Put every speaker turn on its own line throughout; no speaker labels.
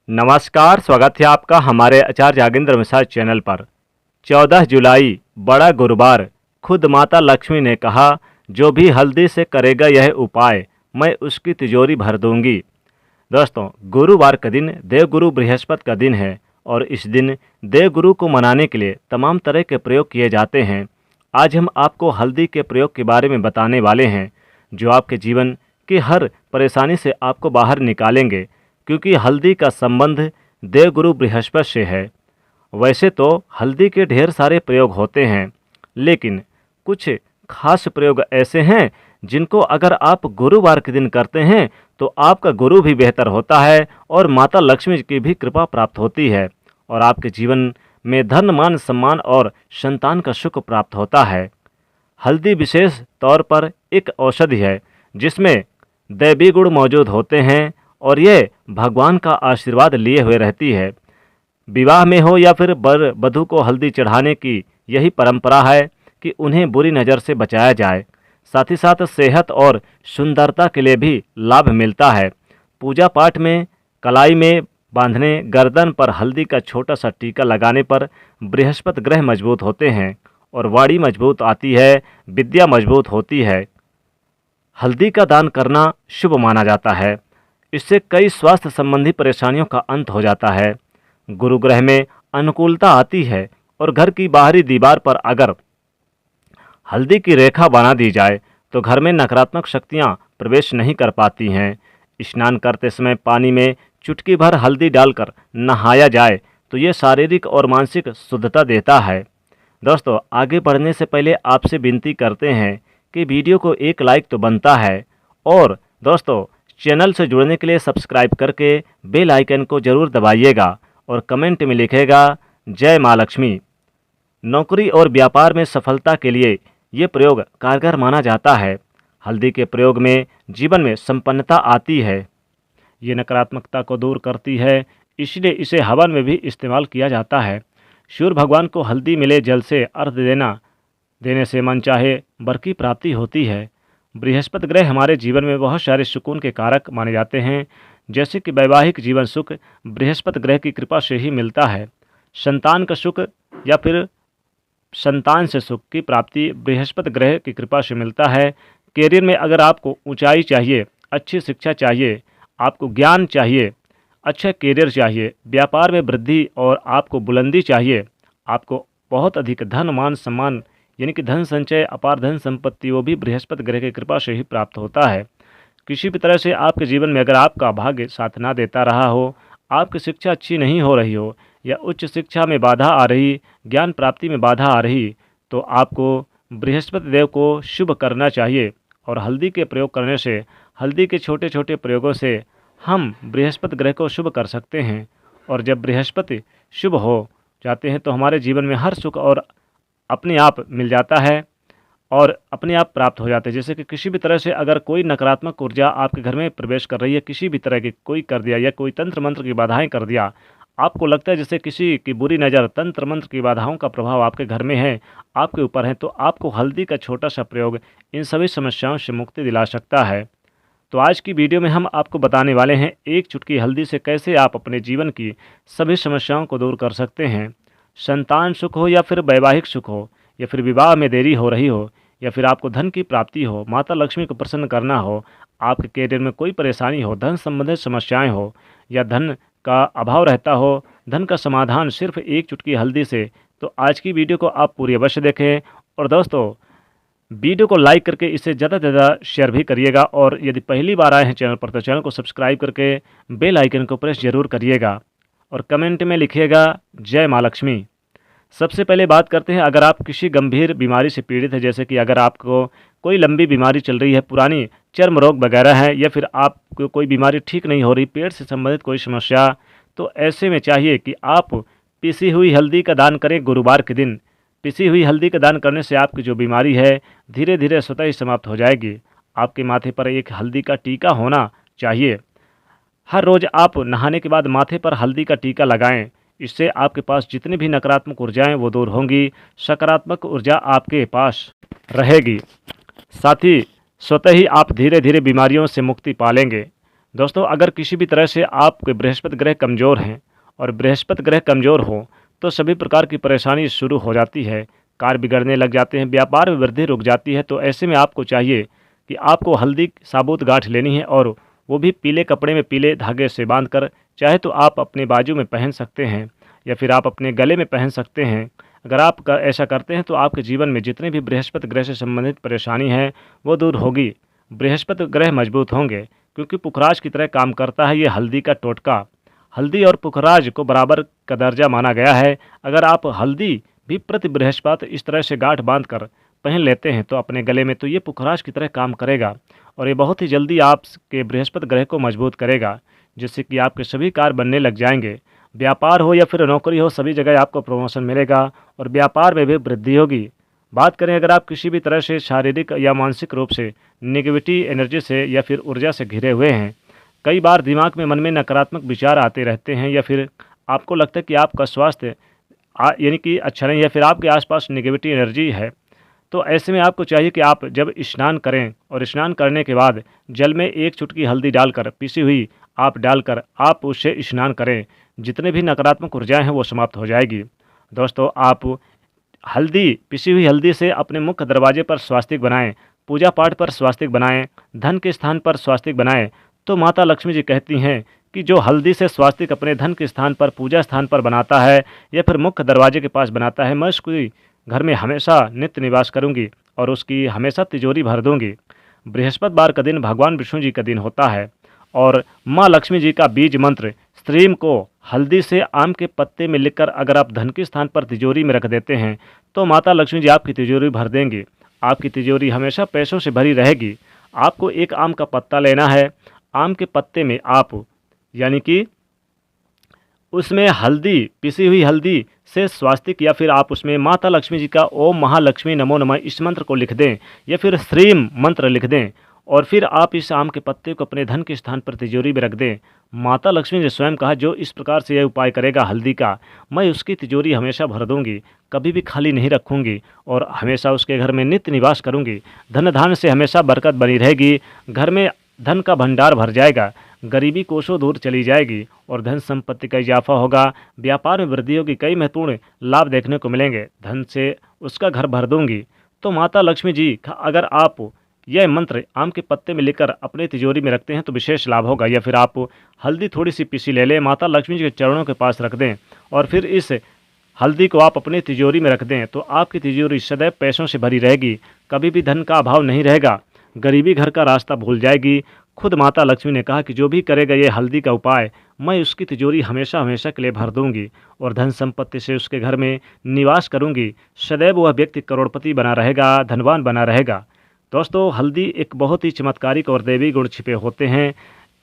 नमस्कार, स्वागत है आपका हमारे आचार्य यागेंद्र मिश्रा चैनल पर। 14 जुलाई बड़ा गुरुवार, खुद माता लक्ष्मी ने कहा, जो भी हल्दी से करेगा यह उपाय, मैं उसकी तिजोरी भर दूंगी। दोस्तों, गुरुवार का दिन देवगुरु बृहस्पति का दिन है और इस दिन देवगुरु को मनाने के लिए तमाम तरह के प्रयोग किए जाते हैं। आज हम आपको हल्दी के प्रयोग के बारे में बताने वाले हैं, जो आपके जीवन की हर परेशानी से आपको बाहर निकालेंगे, क्योंकि हल्दी का संबंध देवगुरु बृहस्पति से है। वैसे तो हल्दी के ढेर सारे प्रयोग होते हैं, लेकिन कुछ खास प्रयोग ऐसे हैं जिनको अगर आप गुरुवार के दिन करते हैं तो आपका गुरु भी बेहतर होता है और माता लक्ष्मी की भी कृपा प्राप्त होती है और आपके जीवन में धन मान सम्मान और संतान का सुख प्राप्त होता है। हल्दी विशेष तौर पर एक औषधि है जिसमें दैवी गुण मौजूद होते हैं और ये भगवान का आशीर्वाद लिए हुए रहती है। विवाह में हो या फिर वर वधू को हल्दी चढ़ाने की यही परंपरा है कि उन्हें बुरी नज़र से बचाया जाए। साथ ही साथ सेहत और सुंदरता के लिए भी लाभ मिलता है। पूजा पाठ में कलाई में बांधने, गर्दन पर हल्दी का छोटा सा टीका लगाने पर बृहस्पति ग्रह मजबूत होते हैं और वाणी मजबूत आती है, विद्या मजबूत होती है। हल्दी का दान करना शुभ माना जाता है। इससे कई स्वास्थ्य संबंधी परेशानियों का अंत हो जाता है। गुरु ग्रह में अनुकूलता आती है और घर की बाहरी दीवार पर अगर हल्दी की रेखा बना दी जाए तो घर में नकारात्मक शक्तियां प्रवेश नहीं कर पाती हैं। स्नान करते समय पानी में चुटकी भर हल्दी डालकर नहाया जाए तो ये शारीरिक और मानसिक शुद्धता देता है। दोस्तों, आगे बढ़ने से पहले आपसे विनती करते हैं कि वीडियो को एक लाइक तो बनता है और दोस्तों, चैनल से जुड़ने के लिए सब्सक्राइब करके बेल आइकन को ज़रूर दबाइएगा और कमेंट में लिखेगा जय माँ लक्ष्मी। नौकरी और व्यापार में सफलता के लिए ये प्रयोग कारगर माना जाता है। हल्दी के प्रयोग में जीवन में संपन्नता आती है। ये नकारात्मकता को दूर करती है, इसलिए इसे हवन में भी इस्तेमाल किया जाता है। सूर्य भगवान को हल्दी मिले जल से अर्घ्य देने से मन चाहे वर की प्राप्ति होती है। बृहस्पति ग्रह हमारे जीवन में बहुत सारे सुकून के कारक माने जाते हैं, जैसे कि वैवाहिक जीवन सुख बृहस्पति ग्रह की कृपा से ही मिलता है। संतान का सुख या फिर संतान से सुख की प्राप्ति बृहस्पति ग्रह की कृपा से मिलता है। करियर में अगर आपको ऊंचाई चाहिए, अच्छी शिक्षा चाहिए, आपको ज्ञान चाहिए, अच्छा करियर चाहिए, व्यापार में वृद्धि और आपको बुलंदी चाहिए, आपको बहुत अधिक धन मान सम्मान यानी कि धन संचय, अपार धन संपत्ति, वो भी बृहस्पति ग्रह की कृपा से ही प्राप्त होता है। किसी भी तरह से आपके जीवन में अगर आपका भाग्य साथ ना देता रहा हो, आपकी शिक्षा अच्छी नहीं हो रही हो या उच्च शिक्षा में बाधा आ रही, ज्ञान प्राप्ति में बाधा आ रही, तो आपको बृहस्पति देव को शुभ करना चाहिए और हल्दी के प्रयोग करने से, हल्दी के छोटे छोटे प्रयोगों से हम बृहस्पति ग्रह को शुभ कर सकते हैं। और जब बृहस्पति शुभ हो जाते हैं तो हमारे जीवन में हर सुख और अपने आप मिल जाता है और अपने आप प्राप्त हो जाते हैं। जैसे कि किसी भी तरह से अगर कोई नकारात्मक ऊर्जा आपके घर में प्रवेश कर रही है, किसी भी तरह की कोई कर दिया या कोई तंत्र मंत्र की बाधाएं कर दिया, आपको लगता है जैसे किसी की बुरी नज़र, तंत्र मंत्र की बाधाओं का प्रभाव आपके घर में है, आपके ऊपर है, तो आपको हल्दी का छोटा सा प्रयोग इन सभी समस्याओं से मुक्ति दिला सकता है। तो आज की वीडियो में हम आपको बताने वाले हैं एक चुटकी हल्दी से कैसे आप अपने जीवन की सभी समस्याओं को दूर कर सकते हैं। संतान सुख हो या फिर वैवाहिक सुख हो या फिर विवाह में देरी हो रही हो या फिर आपको धन की प्राप्ति हो, माता लक्ष्मी को प्रसन्न करना हो, आपके करियर में कोई परेशानी हो, धन संबंधित समस्याएं हो या धन का अभाव रहता हो, धन का समाधान सिर्फ एक चुटकी हल्दी से। तो आज की वीडियो को आप पूरी अवश्य देखें और दोस्तों, वीडियो को लाइक करके इसे ज़्यादा से ज़्यादा शेयर भी करिएगा और यदि पहली बार आए हैं चैनल पर तो चैनल को सब्सक्राइब करके बेल आइकन को प्रेस जरूर करिएगा और कमेंट में लिखिएगा जय माँ लक्ष्मी। सबसे पहले बात करते हैं, अगर आप किसी गंभीर बीमारी से पीड़ित है, जैसे कि अगर आपको कोई लंबी बीमारी चल रही है, पुरानी चर्म रोग वगैरह है या फिर आपको कोई बीमारी ठीक नहीं हो रही, पेट से संबंधित कोई समस्या, तो ऐसे में चाहिए कि आप पिसी हुई हल्दी का दान करें गुरुवार के दिन। पिसी हुई हल्दी का दान करने से आपकी जो बीमारी है धीरे धीरे स्वतः ही समाप्त हो जाएगी। आपके माथे पर एक हल्दी का टीका होना चाहिए। हर रोज़ आप नहाने के बाद माथे पर हल्दी का टीका लगाएं। इससे आपके पास जितनी भी नकारात्मक ऊर्जाएं वो दूर होंगी, सकारात्मक ऊर्जा आपके पास रहेगी। साथ ही स्वतः ही आप धीरे धीरे बीमारियों से मुक्ति पा लेंगे। दोस्तों अगर किसी भी तरह से आपके बृहस्पति ग्रह कमज़ोर हैं और बृहस्पति ग्रह कमज़ोर हो तो सभी प्रकार की परेशानी शुरू हो जाती है, कार्य बिगड़ने लग जाते हैं, व्यापार में वृद्धि रुक जाती है। तो ऐसे में आपको चाहिए कि आपको हल्दी साबुत गांठ लेनी है और वो भी पीले कपड़े में पीले धागे से बांध कर, चाहे तो आप अपने बाजू में पहन सकते हैं या फिर आप अपने गले में पहन सकते हैं। अगर आप ऐसा करते हैं तो आपके जीवन में जितने भी बृहस्पति ग्रह से संबंधित परेशानी है वो दूर होगी, बृहस्पति ग्रह मजबूत होंगे, क्योंकि पुखराज की तरह काम करता है ये हल्दी का टोटका। हल्दी और पुखराज को बराबर का दर्जा माना गया है। अगर आप हल्दी भी प्रति बृहस्पति इस तरह से गांठ बांध कर पहन लेते हैं तो अपने गले में, तो ये पुखराज की तरह काम करेगा और ये बहुत ही जल्दी आपके बृहस्पति ग्रह को मजबूत करेगा, जिससे कि आपके सभी कार्य बनने लग जाएंगे। व्यापार हो या फिर नौकरी हो, सभी जगह आपको प्रमोशन मिलेगा और व्यापार में भी वृद्धि होगी। बात करें अगर आप किसी भी तरह से शारीरिक या मानसिक रूप से नेगेटिविटी एनर्जी से या फिर ऊर्जा से घिरे हुए हैं, कई बार दिमाग में मन में नकारात्मक विचार आते रहते हैं या फिर आपको लगता है कि आपका स्वास्थ्य यानी कि अच्छा नहीं, या फिर आपके आसपास नेगेटिविटी एनर्जी है, तो ऐसे में आपको चाहिए कि आप जब स्नान करें और स्नान करने के बाद जल में एक चुटकी हल्दी डालकर, पीसी हुई आप डालकर आप उससे स्नान करें, जितने भी नकारात्मक ऊर्जाएं हैं वो समाप्त हो जाएगी। दोस्तों आप हल्दी, पिसी हुई हल्दी से अपने मुख्य दरवाजे पर स्वास्तिक बनाएं, पूजा पाठ पर स्वास्तिक बनाएं, धन के स्थान पर स्वास्तिक बनाएं। तो माता लक्ष्मी जी कहती हैं कि जो हल्दी से स्वास्तिक अपने धन के स्थान पर, पूजा स्थान पर बनाता है या फिर मुख्य दरवाजे के पास बनाता है, मैं उसकी घर में हमेशा नित्य निवास करूंगी और उसकी हमेशा तिजोरी भर दूंगी। बृहस्पतिवार का दिन भगवान विष्णु जी का दिन होता है और माँ लक्ष्मी जी का बीज मंत्र स्त्रीम को हल्दी से आम के पत्ते में लिखकर अगर आप धन के स्थान पर तिजोरी में रख देते हैं तो माता लक्ष्मी जी आपकी तिजोरी भर देंगी। आपकी तिजोरी हमेशा पैसों से भरी रहेगी। आपको एक आम का पत्ता लेना है, आम के पत्ते में आप यानी कि उसमें हल्दी, पिसी हुई हल्दी से स्वास्तिक या फिर आप उसमें माता लक्ष्मी जी का ओम महालक्ष्मी नमो नमः इस मंत्र को लिख दें या फिर श्रीम मंत्र लिख दें और फिर आप इस आम के पत्ते को अपने धन के स्थान पर तिजोरी में रख दें। माता लक्ष्मी ने स्वयं कहा, जो इस प्रकार से यह उपाय करेगा हल्दी का, मैं उसकी तिजोरी हमेशा भर दूंगी, कभी भी खाली नहीं रखूंगी और हमेशा उसके घर में नित्य निवास करूंगी। धन धान से हमेशा बरकत बनी रहेगी, घर में धन का भंडार भर जाएगा, गरीबी कोसों दूर चली जाएगी और धन संपत्ति का इजाफा होगा, व्यापार में वृद्धि होगी, कई महत्वपूर्ण लाभ देखने को मिलेंगे, धन से उसका घर भर दूंगी। तो माता लक्ष्मी जी अगर आप यह मंत्र आम के पत्ते में लेकर अपने तिजोरी में रखते हैं तो विशेष लाभ होगा। या फिर आप हल्दी थोड़ी सी पीसी ले लें, माता लक्ष्मी जी के चरणों के पास रख दें और फिर इस हल्दी को आप अपने तिजोरी में रख दें तो आपकी तिजोरी सदैव पैसों से भरी रहेगी, कभी भी धन का अभाव नहीं रहेगा, गरीबी घर का रास्ता भूल जाएगी। खुद माता लक्ष्मी ने कहा कि जो भी करेगा ये हल्दी का उपाय, मैं उसकी तिजोरी हमेशा हमेशा के लिए भर दूंगी और धन संपत्ति से उसके घर में निवास करूंगी, सदैव वह व्यक्ति करोड़पति बना रहेगा, धनवान बना रहेगा। दोस्तों हल्दी एक बहुत ही चमत्कारिक और दैवी गुण छिपे होते हैं।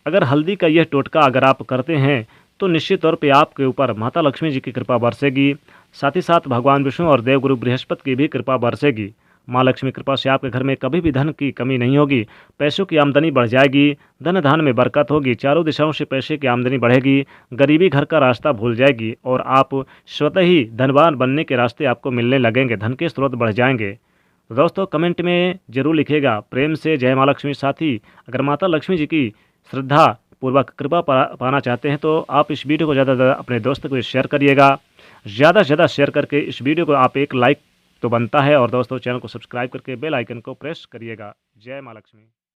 अगर हल्दी का यह टोटका अगर आप करते हैं तो निश्चित तौर पे आपके ऊपर माता लक्ष्मी जी की कृपा बरसेगी, साथ ही साथ भगवान विष्णु और देवगुरु बृहस्पति की भी कृपा बरसेगी। माँ लक्ष्मी कृपा से आपके घर में कभी भी धन की कमी नहीं होगी, पैसों की आमदनी बढ़ जाएगी, धन धान में बरकत होगी, चारों दिशाओं से पैसे की आमदनी बढ़ेगी, गरीबी घर का रास्ता भूल जाएगी और आप स्वतः ही धनवान बनने के रास्ते आपको मिलने लगेंगे, धन के स्रोत बढ़ जाएंगे। तो दोस्तों कमेंट में जरूर लिखिएगा प्रेम से जय माँ लक्ष्मी। साथ ही अगर माता लक्ष्मी जी की श्रद्धा पूर्वक कृपा पाना चाहते हैं तो आप इस वीडियो को ज़्यादा से ज़्यादा अपने दोस्तों को शेयर करिएगा, ज़्यादा से ज़्यादा शेयर करके इस वीडियो को आप एक लाइक तो बनता है और दोस्तों चैनल को सब्सक्राइब करके बेल आइकन को प्रेस करिएगा। जय माँ लक्ष्मी।